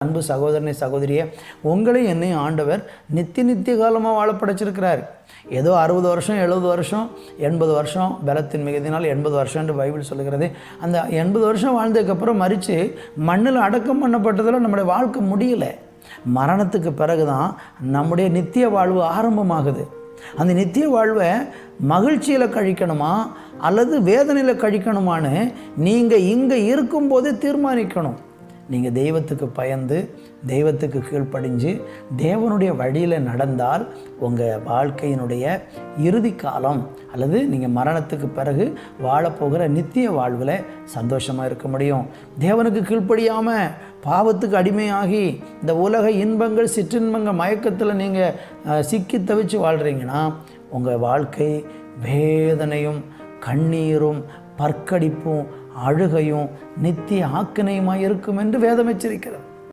அன்பு சகோதரனை சகோதரியே, உங்களையும் என்னையும் ஆண்டவர் நித்திய காலமாக வாழ படைச்சிருக்கிறார். ஏதோ 60 வருஷம் 70 வருஷம் 80 வருஷம் பலத்தின் மிகுதினால் 80 வருஷம் என்று பைபிள் சொல்லுகிறது. அந்த 80 வருஷம் வாழ்ந்ததுக்கப்புறம் மறித்து மண்ணில் அடக்கம் பண்ணப்பட்டதில் நம்முடைய வாழ்க்கை முடியலை. மரணத்துக்கு பிறகு தான் நம்முடைய நித்திய வாழ்வு ஆரம்பமாகுது. அந்த நித்திய வாழ்வை மகிழ்ச்சியில் கழிக்கணுமா அல்லது வேதனையில் கழிக்கணுமான்னு நீங்கள் இங்கே இருக்கும்போதே தீர்மானிக்கணும். நீங்கள் தெய்வத்துக்கு பயந்து தெய்வத்துக்கு கீழ்ப்படிஞ்சு தேவனுடைய வழியில் நடந்தால் உங்கள் வாழ்க்கையினுடைய இறுதி காலம் அல்லது நீங்கள் மரணத்துக்கு பிறகு வாழப்போகிற நித்திய வாழ்வில் சந்தோஷமாக இருக்க முடியும். தேவனுக்கு கீழ்ப்படியாமல் பாவத்துக்கு அடிமையாகி இந்த உலக இன்பங்கள் சிற்றின்பங்கள் மயக்கத்தில் நீங்கள் சிக்கி தவிச்சு வாழ்கிறீங்கன்னா உங்கள் வாழ்க்கை வேதனையும் கண்ணீரும் பற்கடிப்பும் அழுகையும் நித்திய ஆக்கினையுமாய் இருக்கும் என்று வேதம் எச்சரிக்கிறது.